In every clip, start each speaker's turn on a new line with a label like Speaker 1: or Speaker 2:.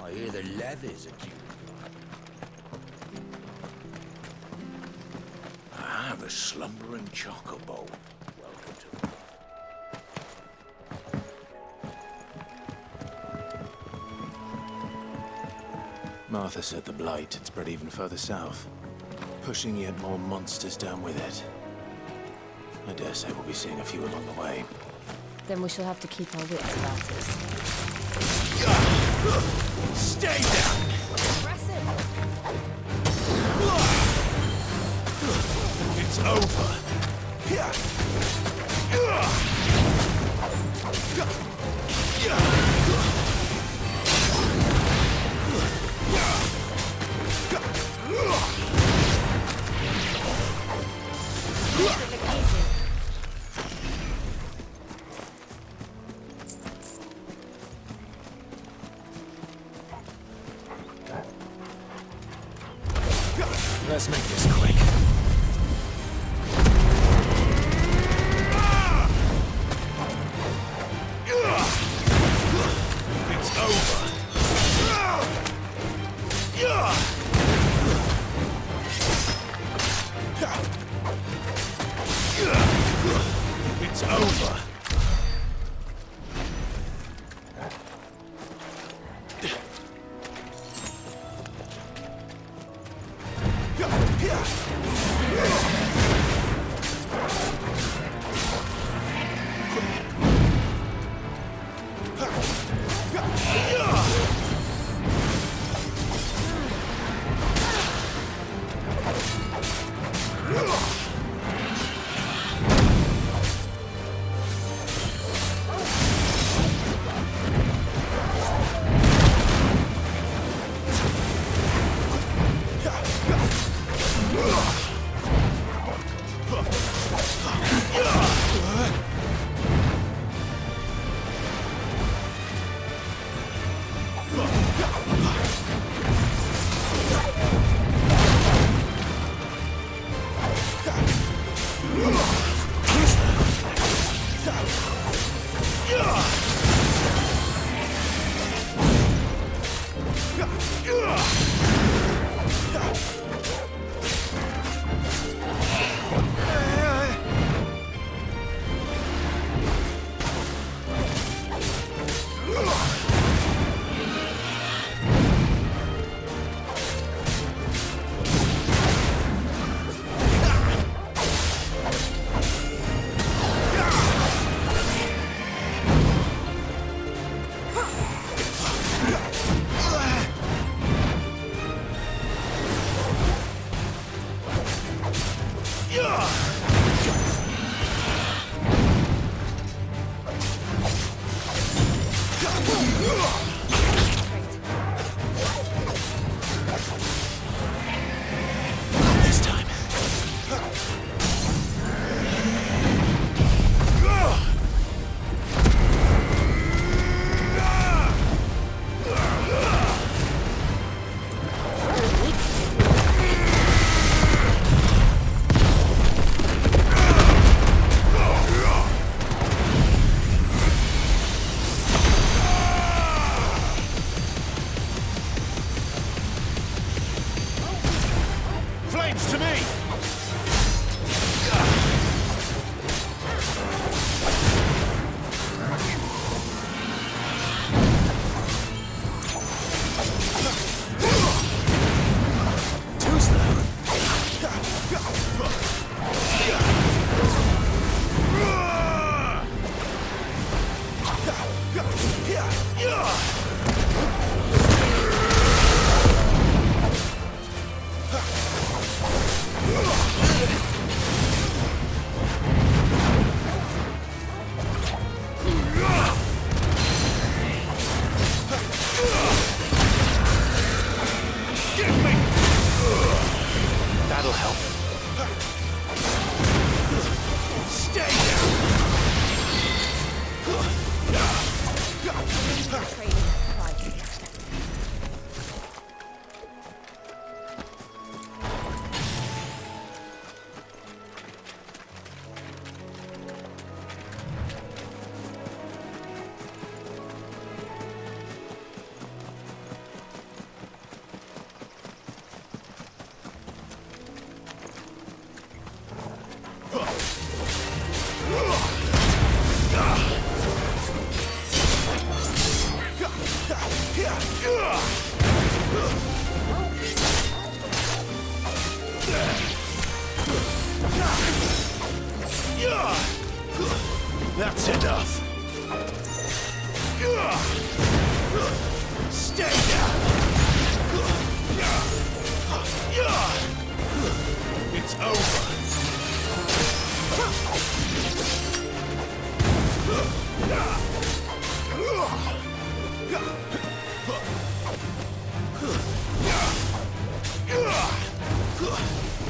Speaker 1: I hear the levies are due. Ah, the slumbering chocobo. Welcome to...
Speaker 2: Martha said the blight had spread even further south, pushing yet more monsters down with it. I dare say we'll be seeing a few along the way.
Speaker 3: Then we shall have to keep our wits about us.
Speaker 1: Stay down!
Speaker 3: Aggressive!
Speaker 1: It's over!
Speaker 2: Let's make this quick.
Speaker 1: It's over! It's over!
Speaker 2: That's enough. Stay down. It's over.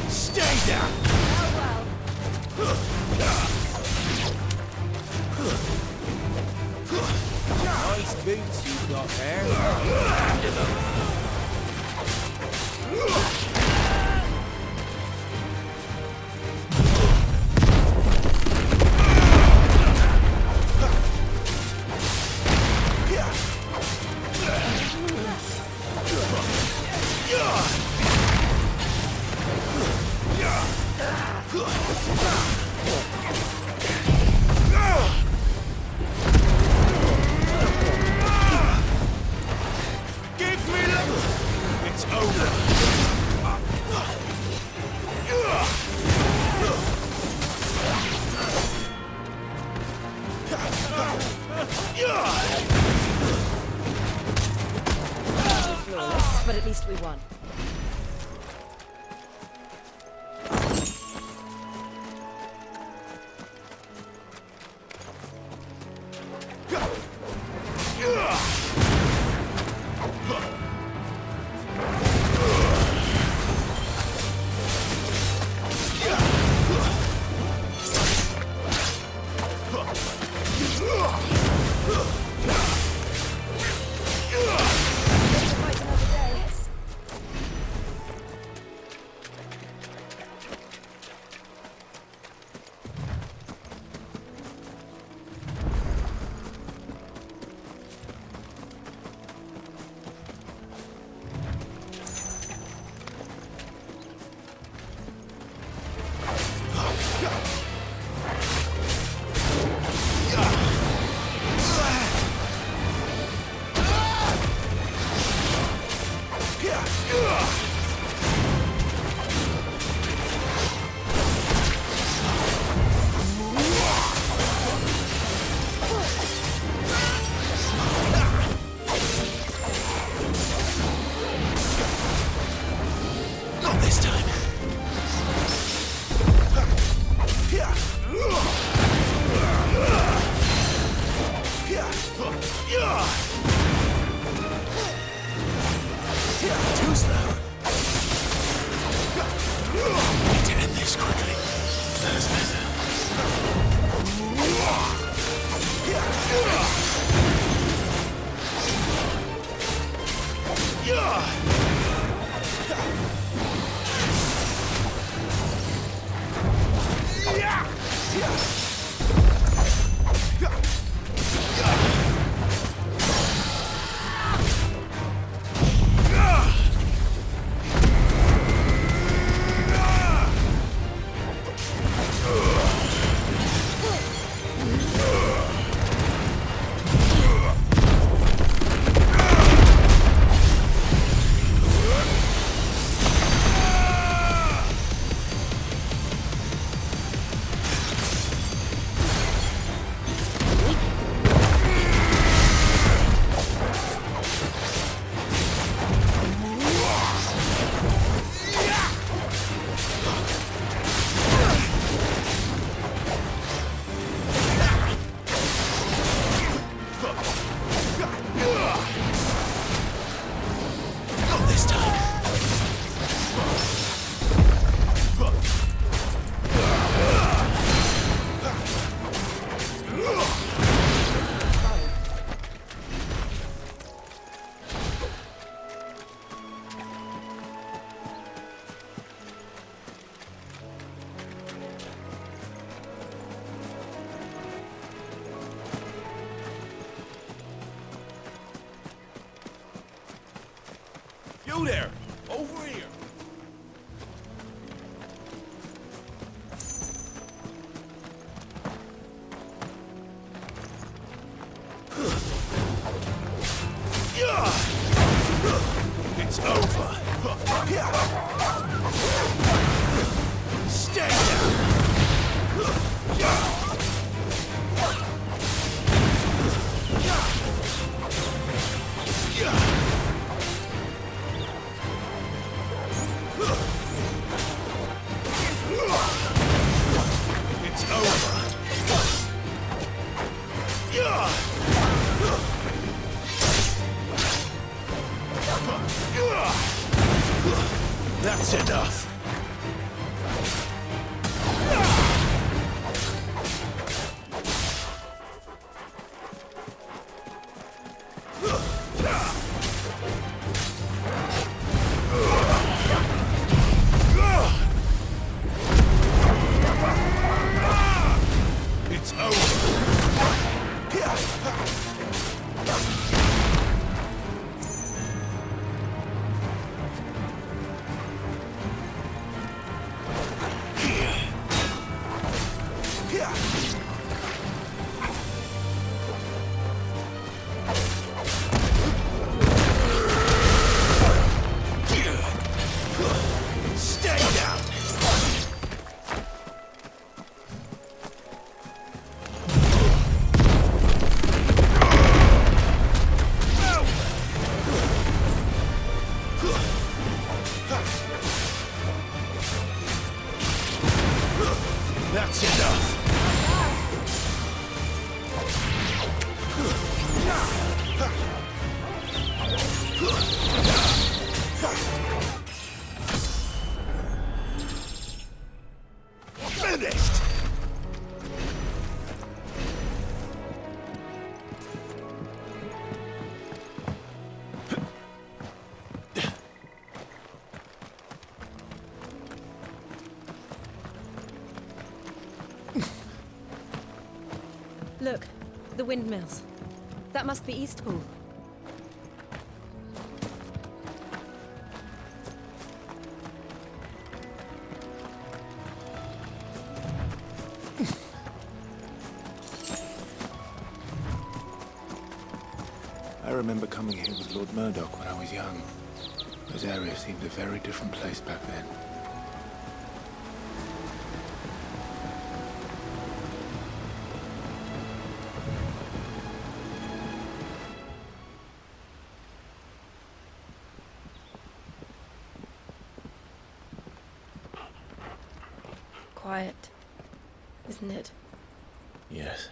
Speaker 2: Stay down.
Speaker 4: Nice boots you've got there.
Speaker 2: It's over.
Speaker 3: Flawless, but at least we won.
Speaker 2: Too slow. Need to end this quickly. That's better.
Speaker 1: You there! Over here!
Speaker 2: Yeah! It's over. Stay down. It's over. That's enough. It's over. Stay down. That's enough. Finished.
Speaker 3: Look, the windmills. That must be Eastpool.
Speaker 2: I remember coming here with Lord Murdoch when I was young. Those areas seemed a very different place back then.
Speaker 3: Quiet, isn't it?
Speaker 2: Yes.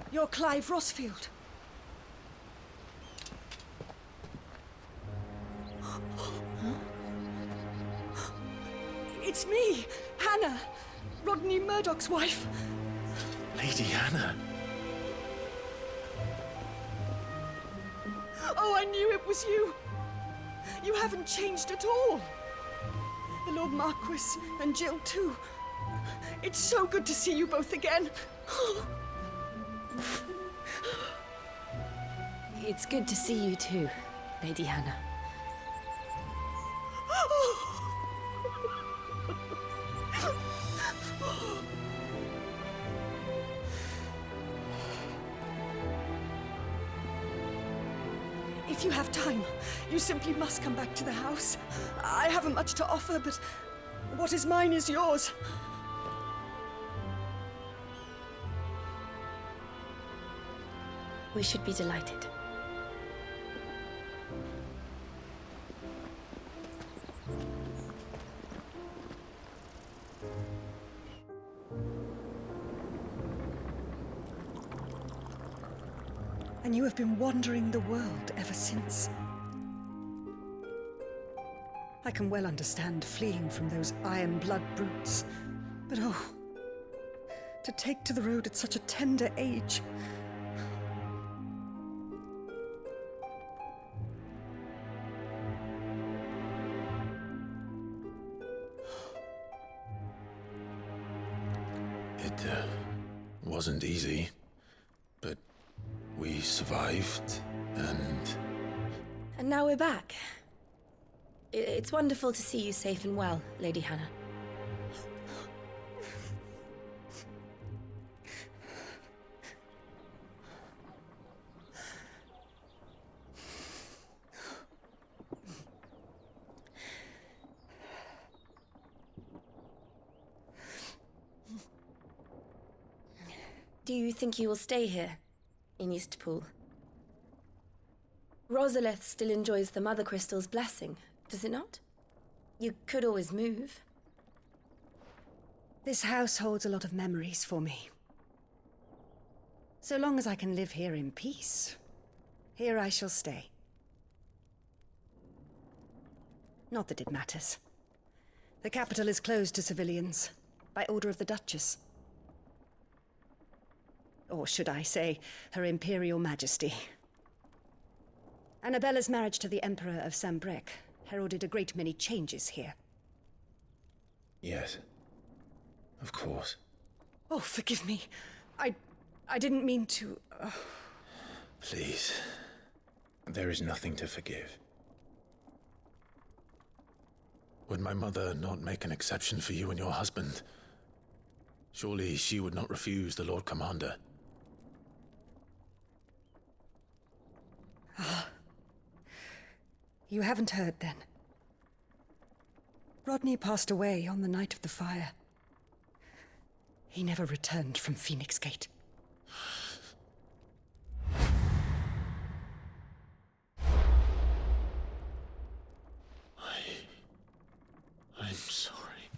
Speaker 5: You're Clive Rossfield. It's me, Hannah, Rodney Murdoch's wife.
Speaker 2: Lady Hannah.
Speaker 5: Oh, I knew it was you. You haven't changed at all. The Lord Marquis and Jill too. It's so good to see you both again.
Speaker 3: It's good to see you too, Lady Hannah.
Speaker 5: If you have time, you simply must come back to the house. I haven't much to offer, but what is mine is yours.
Speaker 3: We should be delighted.
Speaker 5: And you have been wandering the world ever since. I can well understand fleeing from those iron blood brutes, but oh, to take to the road at such a tender age.
Speaker 2: It wasn't easy, but we survived, and...
Speaker 3: And now we're back. It's wonderful to see you safe and well, Lady Do you think you will stay here, in Eastpool? Rosalith still enjoys the Mother Crystal's blessing, does it not? You could always move.
Speaker 5: This house holds a lot of memories for me. So long as I can live here in peace, here I shall stay. Not that it matters. The capital is closed to civilians, by order of the Duchess. Or should I say, Her Imperial Majesty. Annabella's marriage to the Emperor of Sambrec heralded a great many changes here.
Speaker 2: Yes. Of course.
Speaker 5: Oh, forgive me. I didn't mean to...
Speaker 2: Please. There is nothing to forgive.
Speaker 1: Would my mother not make an exception for you and your husband? Surely she would not refuse the Lord Commander.
Speaker 5: You haven't heard, then. Rodney passed away on the night of the fire. He never returned from Phoenix Gate.
Speaker 1: I'm sorry.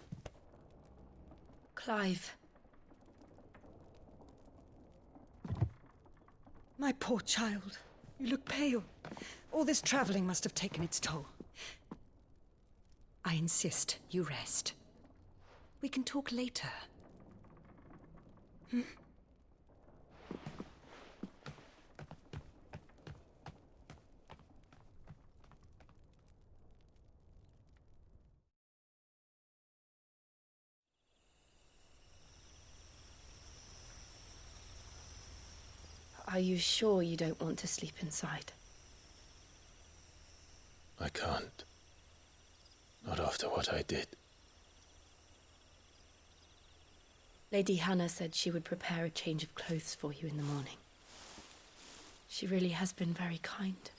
Speaker 3: Clive.
Speaker 5: My poor child. You look pale. All this traveling must have taken its toll. I insist you rest. We can talk later.
Speaker 3: Are you sure you don't want to sleep inside?
Speaker 1: I can't. Not after what I did.
Speaker 3: Lady Hannah said she would prepare a change of clothes for you in the morning. She really has been very kind.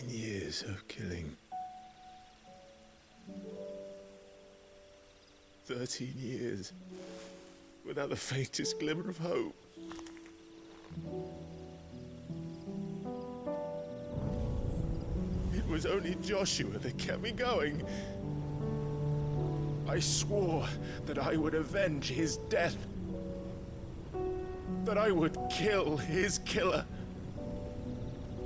Speaker 1: Years of killing. 13 years. Without the faintest glimmer of hope. It was only Joshua that kept me going. I swore that I would avenge his death. That I would kill his killer.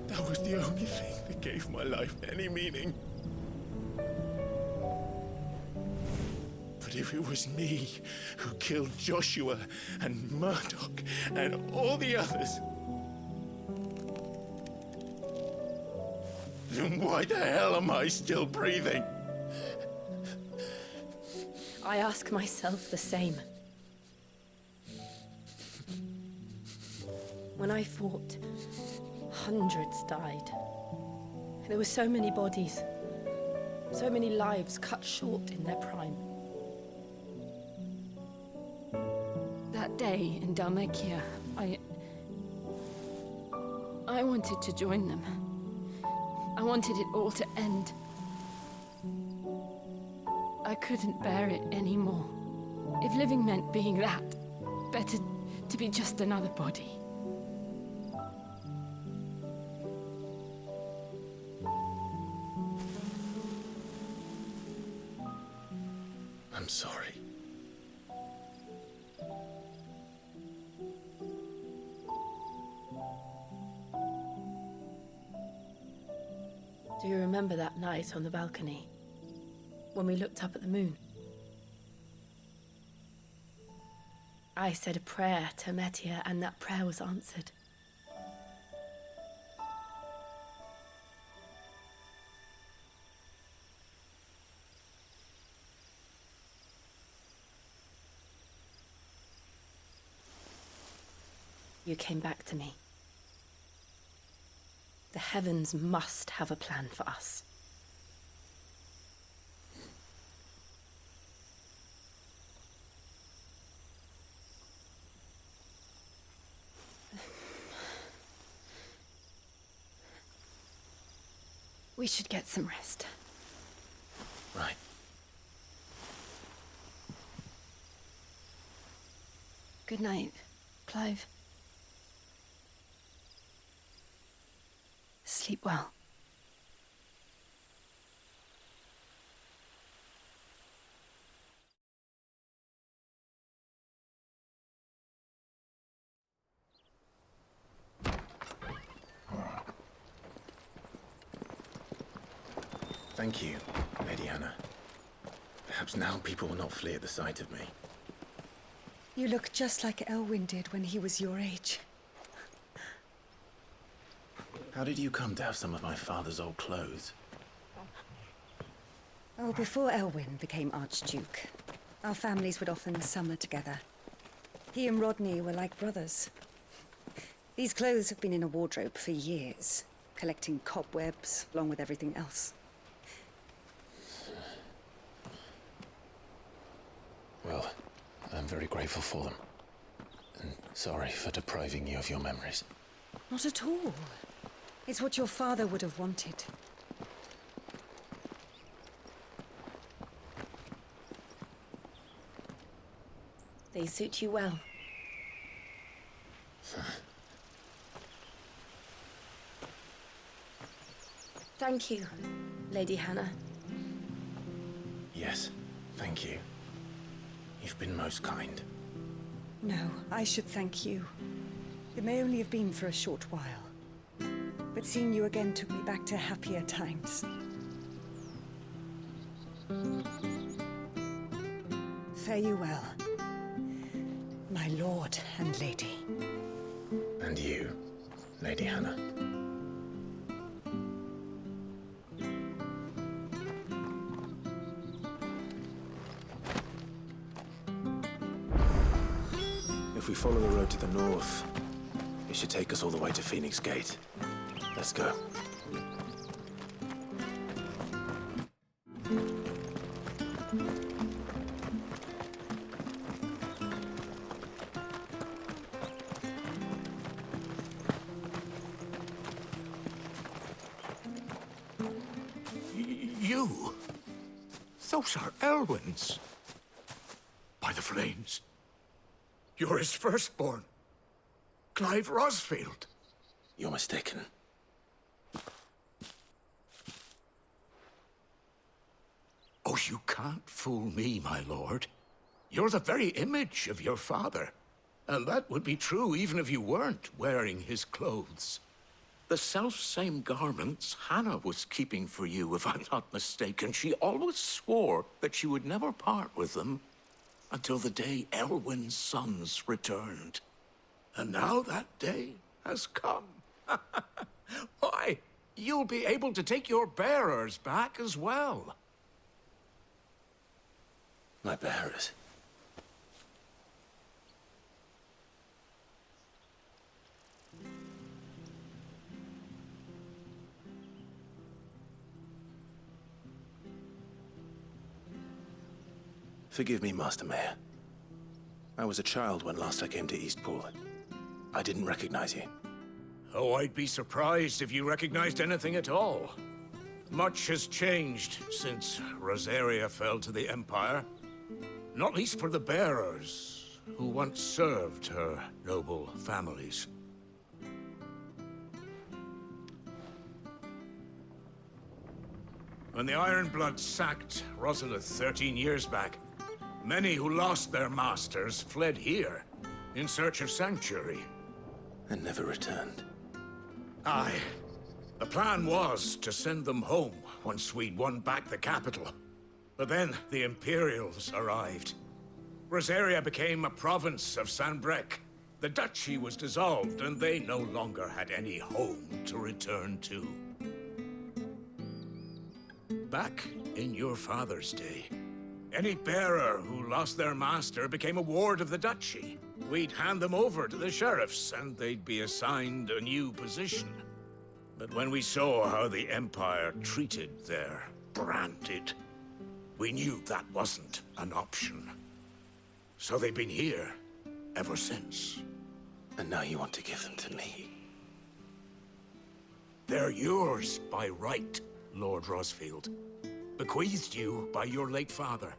Speaker 1: That was the only thing that gave my life any meaning. But if it was me who killed Joshua and Murdoch and all the others, then why the hell am I still breathing?
Speaker 3: I ask myself the same. When I fought, hundreds died. There were so many bodies, so many lives cut short in their prime. That day in Dalmekia, I wanted to join them. I wanted it all to end. I couldn't bear it anymore. If living meant being that, better to be just another body.
Speaker 1: I'm sorry.
Speaker 3: Do you remember that night on the balcony? When we looked up at the moon? I said a prayer to Metia, and that prayer was answered. You came back to me. The heavens must have a plan for us. We should get some rest.
Speaker 2: Right.
Speaker 3: Good night, Clive. Sleep well.
Speaker 2: Thank you, Lady Hannah. Perhaps now people will not flee at the sight of me.
Speaker 5: You look just like Elwyn did when he was your age.
Speaker 2: How did you come to have some of my father's old clothes?
Speaker 5: Oh, before Elwyn became Archduke, our families would often summer together. He and Rodney were like brothers. These clothes have been in a wardrobe for years, collecting cobwebs along with everything else.
Speaker 2: Well, I'm very grateful for them. And sorry for depriving you of your memories.
Speaker 5: Not at all. It's what your father would have wanted.
Speaker 3: They suit you well. Thank you, Lady Hannah.
Speaker 2: Yes, thank you. You've been most kind.
Speaker 5: No, I should thank you. It may only have been for a short while, but seeing you again took me back to happier times. Fare you well, my lord and lady.
Speaker 2: And you, Lady Hannah. If we follow the road to the north, it should take us all the way to Phoenix Gate. Let's go.
Speaker 1: You? Those are Elwyn's. By the flames. You're his firstborn. Clive Rosfield.
Speaker 2: You're mistaken.
Speaker 1: Oh, you can't fool me, my lord. You're the very image of your father. And that would be true even if you weren't wearing his clothes. The self-same garments Hannah was keeping for you, if I'm not mistaken. She always swore that she would never part with them until the day Elwyn's sons returned. And now that day has come. Why, you'll be able to take your bearers back as well.
Speaker 2: My bearers. Forgive me, Master Mayor. I was a child when last I came to Eastport. I didn't recognize you.
Speaker 1: Oh, I'd be surprised if you recognized anything at all. Much has changed since Rosaria fell to the Empire. Not least for the bearers, who once served her noble families. When the Ironbloods sacked Rosalith 13 years back, many who lost their masters fled here in search of sanctuary.
Speaker 2: And never returned.
Speaker 1: Aye. The plan was to send them home once we'd won back the capital. But then the Imperials arrived. Rosaria became a province of Sanbreque. The duchy was dissolved, and they no longer had any home to return to. Back in your father's day, any bearer who lost their master became a ward of the duchy. We'd hand them over to the sheriffs, and they'd be assigned a new position. But when we saw how the Empire treated their branded, we knew that wasn't an option. So they've been here ever since.
Speaker 2: And now you want to give them to me?
Speaker 1: They're yours by right, Lord Rosfield, bequeathed you by your late father.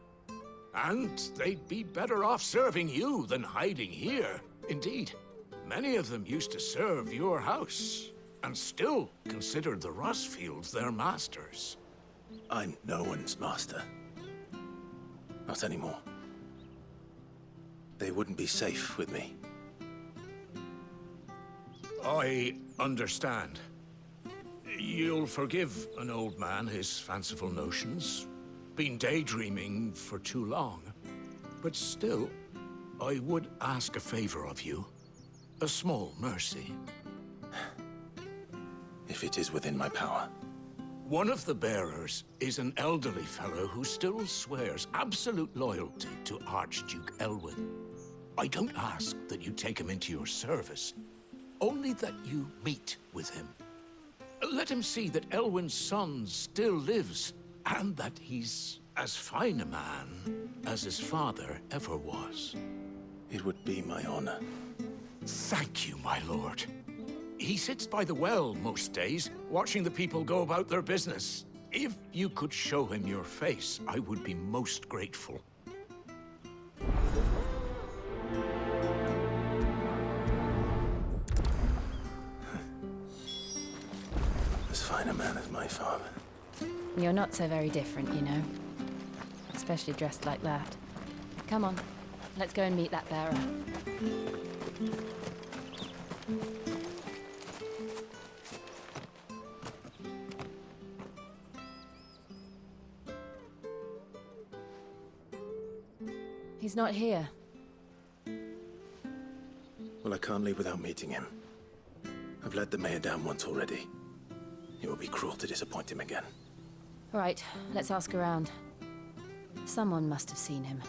Speaker 1: And they'd be better off serving you than hiding here. Indeed, many of them used to serve your house, and still considered the Rosfields their masters.
Speaker 2: I'm no one's master. Not anymore. They wouldn't be safe with me.
Speaker 1: I understand. You'll forgive an old man his fanciful notions. Been daydreaming for too long. But still, I would ask a favor of you. A small mercy.
Speaker 2: If it is within my power.
Speaker 1: One of the bearers is an elderly fellow who still swears absolute loyalty to Archduke Elwyn. I don't ask that you take him into your service, only that you meet with him. Let him see that Elwyn's son still lives, and that he's as fine a man as his father ever was.
Speaker 2: It would be my honor.
Speaker 1: Thank you, my lord. He sits by the well most days, watching the people go about their business. If you could show him your face, I would be most grateful.
Speaker 2: As fine a man as my father.
Speaker 3: You're not so very different, you know. Especially dressed like that. Come on, let's go and meet that bearer. He's not here.
Speaker 2: Well, I can't leave without meeting him. I've let the mayor down once already. It would be cruel to disappoint him again.
Speaker 3: All right, let's ask around. Someone must have seen him.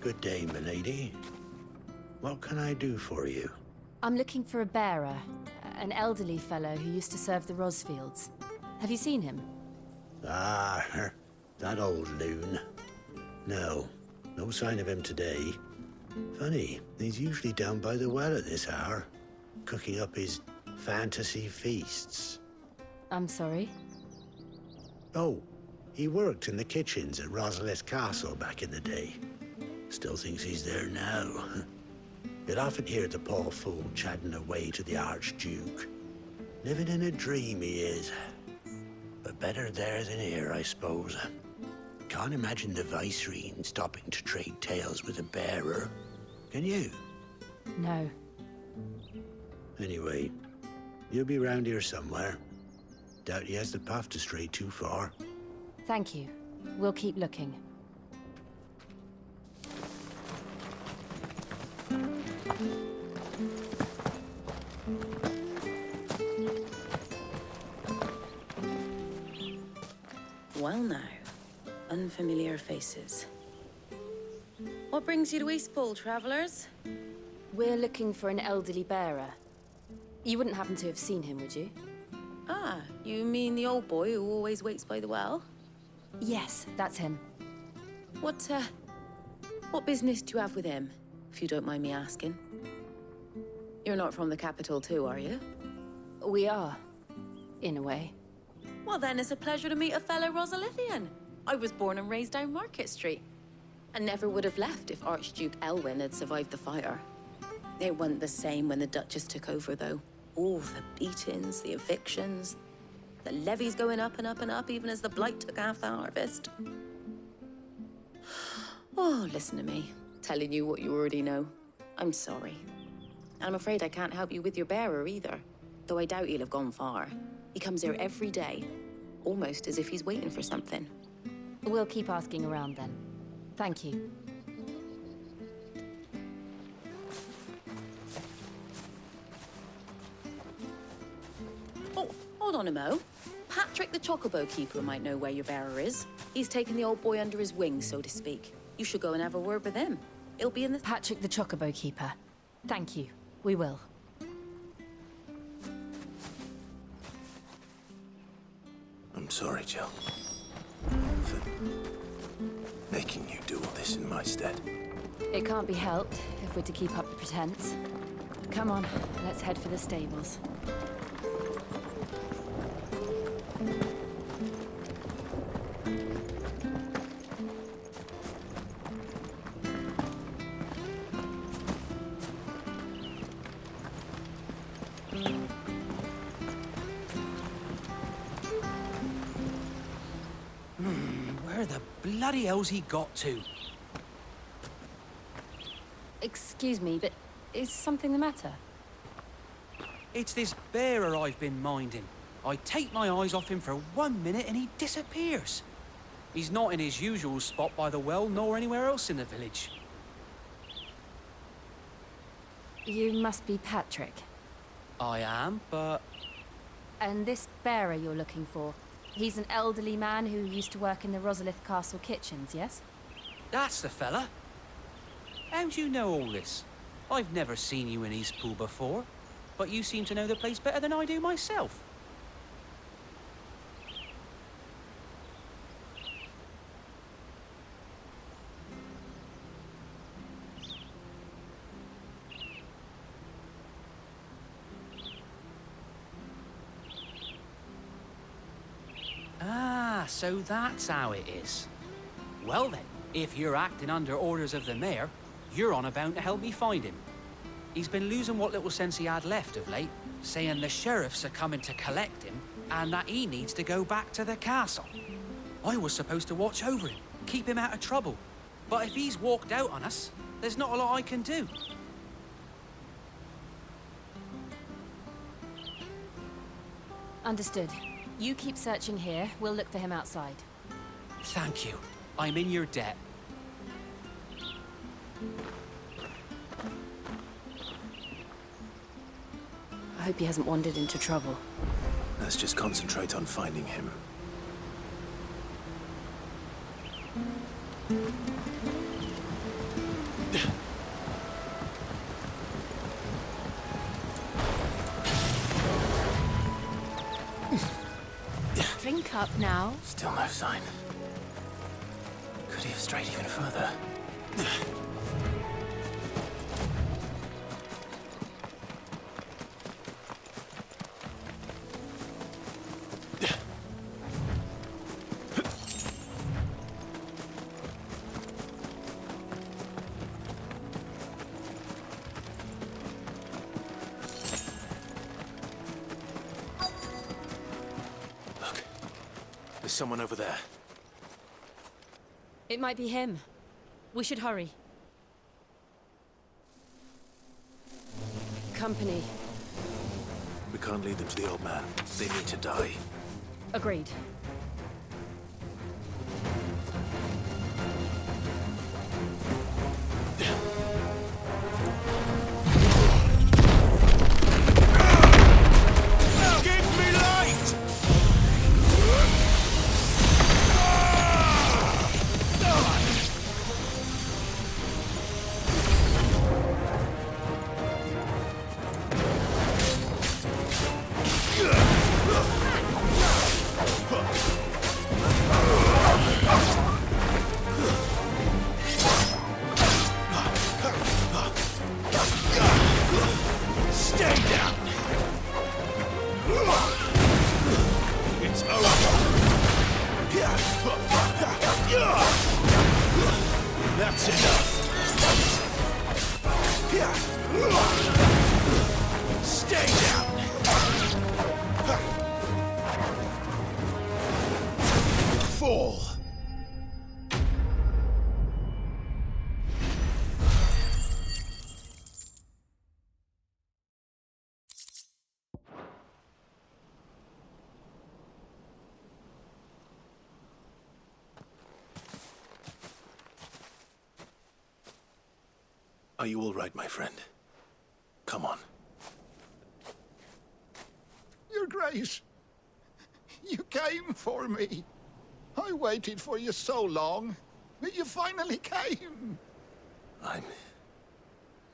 Speaker 6: Good day, milady. What can I do for you?
Speaker 3: I'm looking for a bearer, an elderly fellow who used to serve the Rosfields. Have you seen him?
Speaker 6: Ah, that old loon. No, no sign of him today. Funny, he's usually down by the well at this hour, cooking up his fantasy feasts.
Speaker 3: I'm sorry?
Speaker 6: Oh, he worked in the kitchens at Rosalith Castle back in the day. Still thinks he's there now. You'd often hear the poor fool chatting away to the Archduke. Living in a dream he is. But better there than here, I suppose. Can't imagine the Viceroy stopping to trade tales with a bearer. Can you?
Speaker 3: No.
Speaker 6: Anyway, you'll be round here somewhere. Doubt he has the path to stray too far.
Speaker 3: Thank you. We'll keep looking.
Speaker 7: Well now, unfamiliar faces. What brings you to Eastpool, travelers?
Speaker 3: We're looking for an elderly bearer. You wouldn't happen to have seen him, would you?
Speaker 7: Ah, you mean the old boy who always waits by the well?
Speaker 3: Yes, that's him.
Speaker 7: What business do you have with him, if you don't mind me asking? You're not from the capital too, are you?
Speaker 3: We are, in a way.
Speaker 7: Well then, it's a pleasure to meet a fellow Rosalithian. I was born and raised down Market Street, and never would have left if Archduke Elwyn had survived the fire. It wasn't the same when the Duchess took over, though. All the beatings, the evictions, the levies going up and up and up, even as the blight took half the harvest. Oh, listen to me, telling you what you already know. I'm sorry. And I'm afraid I can't help you with your bearer either, though I doubt he'll have gone far. He comes here every day, almost as if he's waiting for something.
Speaker 3: We'll keep asking around then. Thank you.
Speaker 7: Oh, hold on a mo. Patrick the Chocobo Keeper might know where your bearer is. He's taken the old boy under his wing, so to speak. You should go and have a word with him. He'll be in the...
Speaker 3: Patrick the Chocobo Keeper. Thank you. We will.
Speaker 2: I'm sorry, Jill. For making you do all this in my stead.
Speaker 3: It can't be helped if we're to keep up the pretense. Come on, let's head for the stables.
Speaker 4: Where the bloody hell's he got to?
Speaker 3: Excuse me, but is something the matter?
Speaker 4: It's this bearer I've been minding. I take my eyes off him for 1 minute and he disappears. He's not in his usual spot by the well, nor anywhere else in the village.
Speaker 3: You must be Patrick.
Speaker 4: I am, but...
Speaker 3: And this bearer you're looking for, he's an elderly man who used to work in the Rosalith Castle kitchens, yes?
Speaker 4: That's the fella. How'd you know all this? I've never seen you in Eastpool before, but you seem to know the place better than I do myself. Ah, so that's how it is. Well then, if you're acting under orders of the mayor, you're on about to help me find him. He's been losing what little sense he had left of late, saying the sheriffs are coming to collect him and that he needs to go back to the castle. I was supposed to watch over him, keep him out of trouble. But if he's walked out on us, there's not a lot I can do.
Speaker 3: Understood. You keep searching here, we'll look for him outside.
Speaker 4: Thank you. I'm in your debt.
Speaker 3: I hope he hasn't wandered into trouble.
Speaker 2: Let's just concentrate on finding him.
Speaker 3: Drink up now.
Speaker 2: Still no sign. Could he have strayed even further? There's someone over there.
Speaker 3: It might be him. We should hurry. Company.
Speaker 2: We can't lead them to the old man. They need to die.
Speaker 3: Agreed.
Speaker 6: That's enough. Stay down. Fall.
Speaker 2: Are you all right, my friend? Come on.
Speaker 1: Your Grace, you came for me. I waited for you so long, but you finally came.
Speaker 2: I'm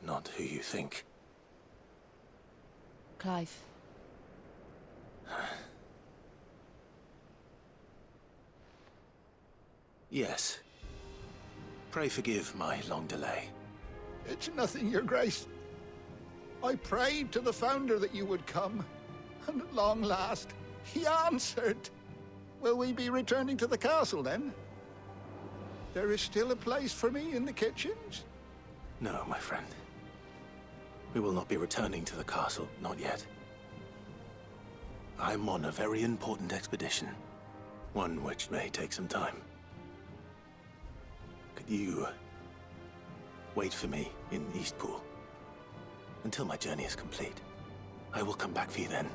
Speaker 2: not who you think.
Speaker 3: Clive.
Speaker 2: Yes. Pray forgive my long delay.
Speaker 1: It's nothing, Your Grace. I prayed to the Founder that you would come, and at long last, he answered. Will we be returning to the castle, then? There is still a place for me in the kitchens?
Speaker 2: No, my friend. We will not be returning to the castle, not yet. I'm on a very important expedition. One which may take some time. Could you wait for me in Eastpool until my journey is complete? I will come back for you then.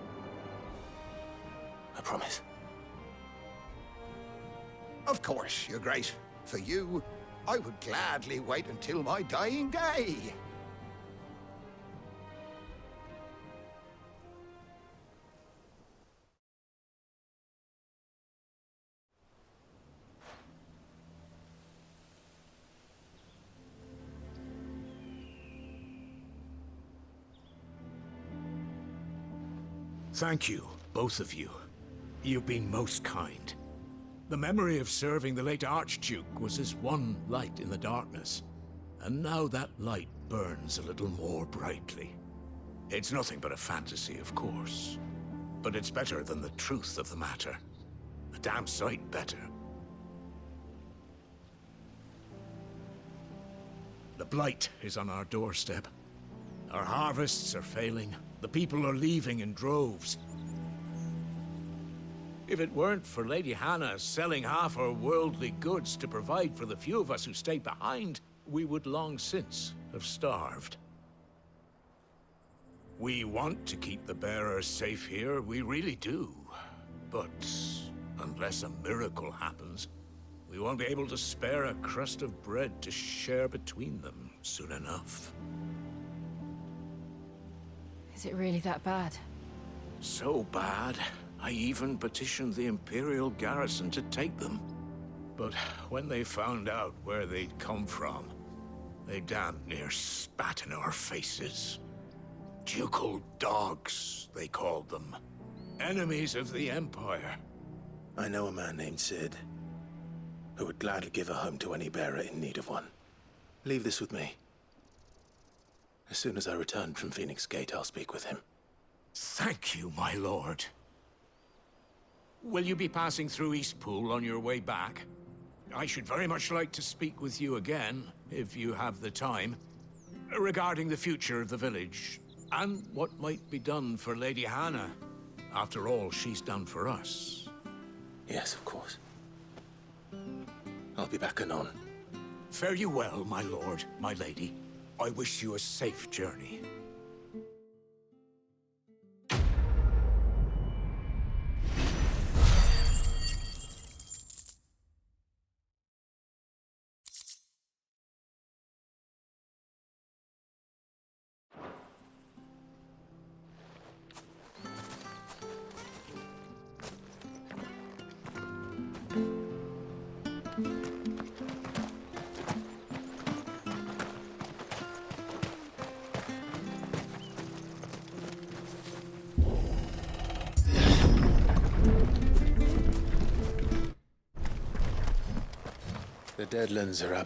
Speaker 2: I promise.
Speaker 1: Of course, Your Grace. For you, I would gladly wait until my dying day. Thank you, both of you. You've been most kind. The memory of serving the late Archduke was as one light in the darkness, and now that light burns a little more brightly. It's nothing but a fantasy, of course, but it's better than the truth of the matter. A damn sight better. The blight is on our doorstep. Our harvests are failing. The people are leaving in droves. If it weren't for Lady Hannah selling half her worldly goods to provide for the few of us who stayed behind, we would long since have starved. We want to keep the bearers safe here, we really do. But unless a miracle happens, we won't be able to spare a crust of bread to share between them soon enough.
Speaker 3: Is it really that bad?
Speaker 1: So bad, I even petitioned the Imperial garrison to take them. But when they found out where they'd come from, they damn near spat in our faces. Ducal dogs, they called them. Enemies of the Empire.
Speaker 2: I know a man named Sid, who would gladly give a home to any bearer in need of one. Leave this with me. As soon as I return from Phoenix Gate, I'll speak with him.
Speaker 1: Thank you, my lord. Will you be passing through Eastpool on your way back? I should very much like to speak with you again, if you have the time, regarding the future of the village, and what might be done for Lady Hannah. After all she's done for us.
Speaker 2: Yes, of course. I'll be back anon.
Speaker 1: Fare you well, my lord, my lady. I wish you a safe journey.
Speaker 2: The Deadlands are up.